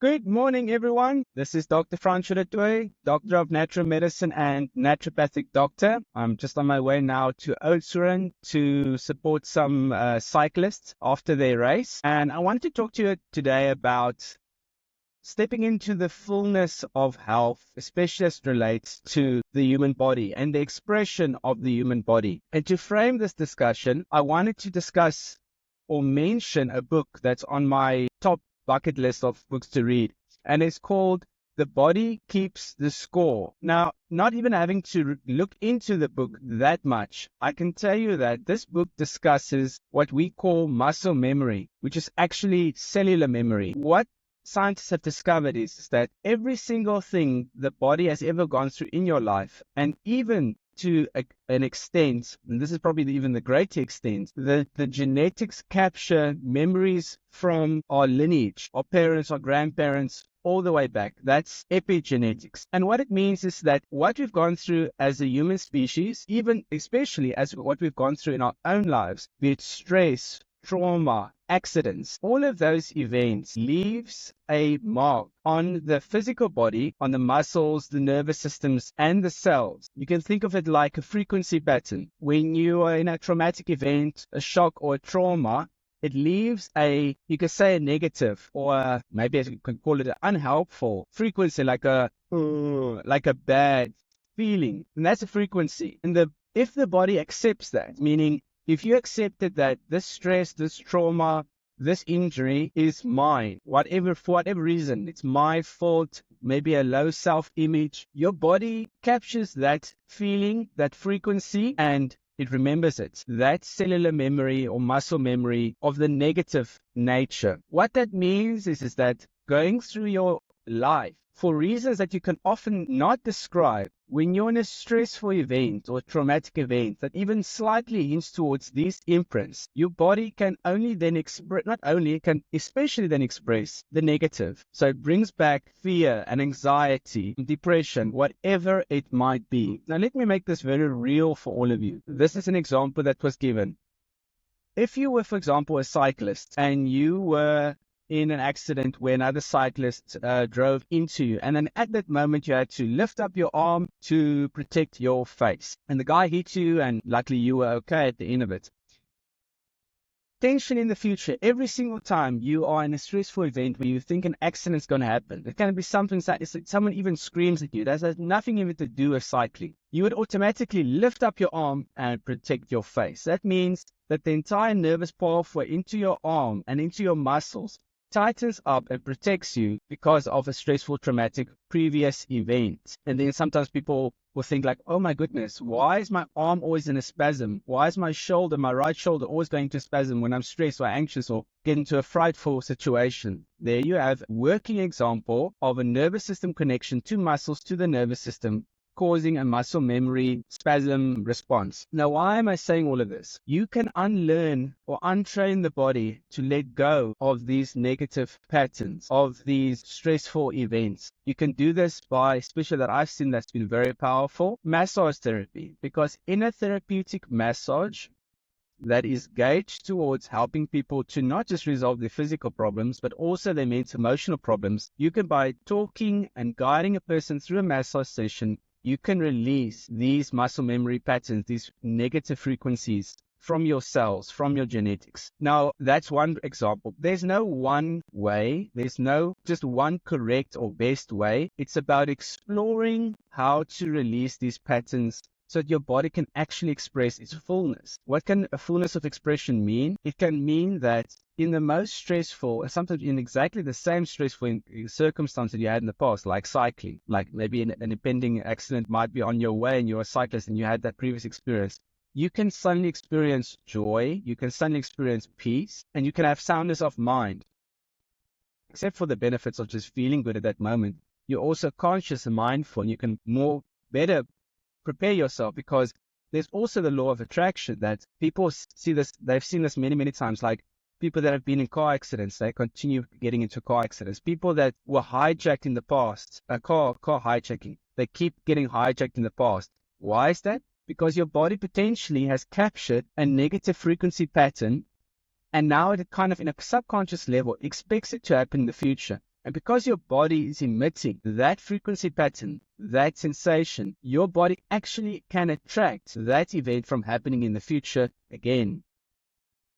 Good morning, everyone. This is Dr. Francois du Toit, Doctor of Natural Medicine and Naturopathic Doctor. I'm just on my way now to Oudtshoorn to support some cyclists after their race. And I want to talk to you today about stepping into the fullness of health, especially as it relates to the human body and the expression of the human body. And to frame this discussion, I wanted to discuss or mention a book that's on my top bucket list of books to read, and it's called The Body Keeps the Score. Now, not even having to look into the book that much, I can tell you that this book discusses what we call muscle memory, which is actually cellular memory. What scientists have discovered is that every single thing the body has ever gone through in your life, and even to an extent, and this is probably even the greater extent, the genetics capture memories from our lineage, our parents, our grandparents, all the way back. That's epigenetics. And what it means is that what we've gone through as a human species, even especially as what we've gone through in our own lives, be it stress, trauma, accidents, all of those events leaves a mark on the physical body, on the muscles, the nervous systems, and the cells. You can think of it like a frequency pattern. When you are in a traumatic event, a shock or a trauma, it leaves you could say a negative, or maybe you can call it an unhelpful frequency, like a bad feeling. And that's a frequency. And if the body accepts that, meaning if you accepted that this stress, this trauma, this injury is mine, for whatever reason, it's my fault, maybe a low self-image, your body captures that feeling, that frequency, and it remembers it. That cellular memory or muscle memory of the negative nature. What that means is that going through your life, for reasons that you can often not describe, when you're in a stressful event or traumatic event that even slightly hints towards these imprints, your body can only then especially then express the negative. So it brings back fear and anxiety, depression, whatever it might be. Now let me make this very real for all of you. This is an example that was given. If you were, for example, a cyclist and you were in an accident where another cyclist drove into you, and then at that moment you had to lift up your arm to protect your face, and the guy hit you, and luckily you were okay at the end of it. Tension in the future, every single time you are in a stressful event where you think an accident's going to happen, it can be something that someone even screams at you, that has nothing even to do with cycling, you would automatically lift up your arm and protect your face. That means that the entire nervous pathway into your arm and into your muscles tightens up and protects you because of a stressful, traumatic previous event. And then sometimes people will think like, oh my goodness, why is my arm always in a spasm? Why is my right shoulder always going to spasm when I'm stressed or anxious or get into a frightful situation? There you have a working example of a nervous system connection to muscles, to the nervous system, causing a muscle memory spasm response. Now, why am I saying all of this? You can unlearn or untrain the body to let go of these negative patterns, of these stressful events. You can do this by, especially that I've seen that's been very powerful, massage therapy. Because in a therapeutic massage that is gauged towards helping people to not just resolve their physical problems, but also their mental emotional problems, you can, by talking and guiding a person through a massage session, you can release these muscle memory patterns, these negative frequencies from your cells, from your genetics. Now, that's one example. There's no one way. There's no just one correct or best way. It's about exploring how to release these patterns so that your body can actually express its fullness. What can a fullness of expression mean? It can mean that in the most stressful, sometimes in exactly the same stressful circumstance that you had in the past, like cycling, like maybe an impending accident might be on your way and you're a cyclist and you had that previous experience, you can suddenly experience joy, you can suddenly experience peace, and you can have soundness of mind. Except for the benefits of just feeling good at that moment, you're also conscious and mindful, and you can better prepare yourself, because there's also the law of attraction that people see this, they've seen this many, many times, like people that have been in car accidents, they continue getting into car accidents. People that were hijacked in the past, car hijacking, they keep getting hijacked in the past. Why is that? Because your body potentially has captured a negative frequency pattern, and now it kind of in a subconscious level expects it to happen in the future. And because your body is emitting that frequency pattern, that sensation, your body actually can attract that event from happening in the future again.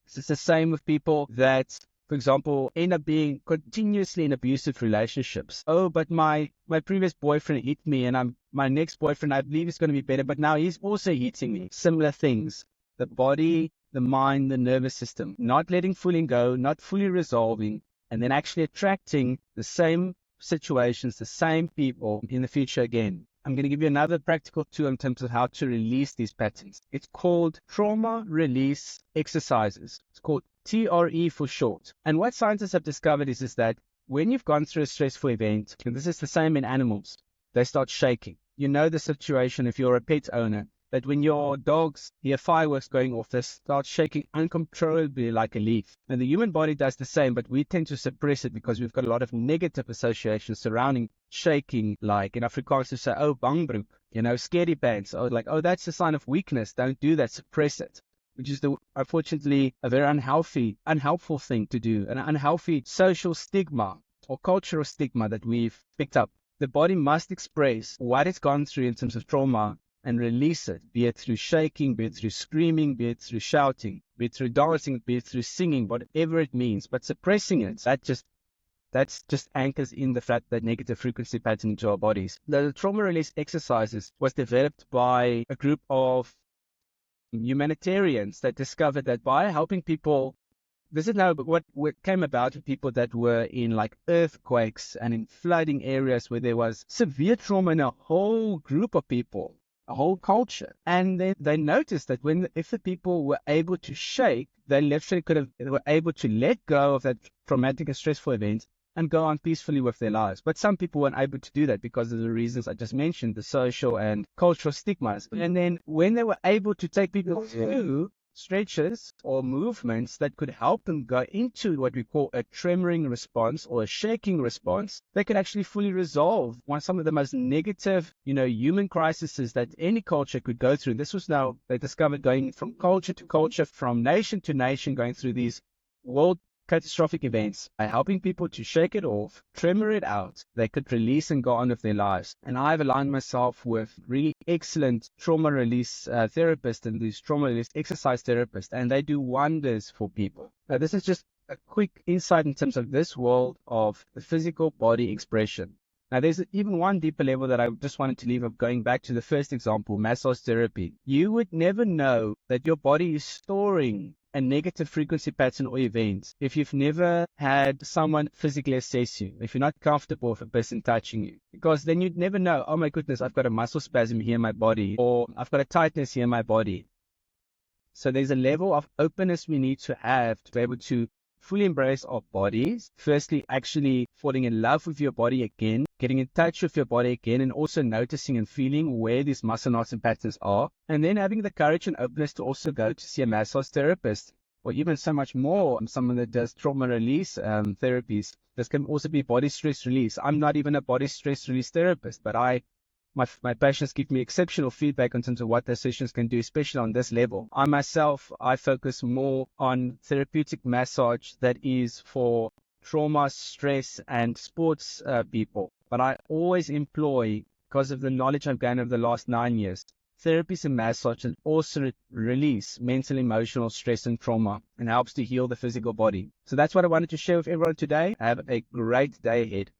It's the same with people that, for example, end up being continuously in abusive relationships. Oh, but my previous boyfriend hit me, and my next boyfriend, I believe, is going to be better, but now he's also hitting me. Similar things. The body, the mind, the nervous system, not letting fully go, not fully resolving, and then actually attracting the same situations, the same people in the future again. I'm going to give you another practical tool in terms of how to release these patterns. It's called trauma release exercises. It's called TRE for short. And what scientists have discovered is that when you've gone through a stressful event, and this is the same in animals, they start shaking. You know the situation if you're a pet owner, that when your dogs hear fireworks going off, they start shaking uncontrollably like a leaf. And the human body does the same, but we tend to suppress it because we've got a lot of negative associations surrounding shaking, like in Afrikaans to say, oh, bangbroek, scaredy pants, or like, oh, that's a sign of weakness. Don't do that, suppress it. Which is, unfortunately, a very unhelpful thing to do, an unhealthy social stigma or cultural stigma that we've picked up. The body must express what it's gone through in terms of trauma and release it, be it through shaking, be it through screaming, be it through shouting, be it through dancing, be it through singing, whatever it means. But suppressing it, that's just anchors in that negative frequency pattern into our bodies. The trauma release exercises was developed by a group of humanitarians that discovered that by helping people, this is now what came about with people that were in like earthquakes and in flooding areas where there was severe trauma in a whole group of people, a whole culture. And then they noticed that if the people were able to shake, they literally were able to let go of that traumatic and stressful event and go on peacefully with their lives. But some people weren't able to do that because of the reasons I just mentioned, the social and cultural stigmas. And then when they were able to take people through stretches or movements that could help them go into what we call a tremoring response or a shaking response, they could actually fully resolve some of the most negative, human crises that any culture could go through. This was now, they discovered, going from culture to culture, from nation to nation, going through these world catastrophic events. By helping people to shake it off, tremor it out, they could release and go on with their lives. And I've aligned myself with really excellent trauma release therapists and these trauma release exercise therapists, and they do wonders for people. Now, this is just a quick insight in terms of this world of the physical body expression. Now, there's even one deeper level that I just wanted to leave of, going back to the first example, massage therapy. You would never know that your body is storing a negative frequency pattern or event if you've never had someone physically assess you, if you're not comfortable with a person touching you, because then you'd never know, oh my goodness, I've got a muscle spasm here in my body, or I've got a tightness here in my body. So there's a level of openness we need to have to be able to fully embrace our bodies. Firstly, actually falling in love with your body again, getting in touch with your body again, and also noticing and feeling where these muscle knots and patterns are. And then having the courage and openness to also go to see a massage therapist, or even so much more, someone that does trauma release therapies. This can also be body stress release. I'm not even a body stress release therapist, but my patients give me exceptional feedback in terms of what their sessions can do, especially on this level. I focus more on therapeutic massage that is for trauma, stress, and sports people. But I always employ, because of the knowledge I've gained over the last 9 years, therapies and massage that also release mental, emotional stress and trauma and helps to heal the physical body. So that's what I wanted to share with everyone today. Have a great day ahead.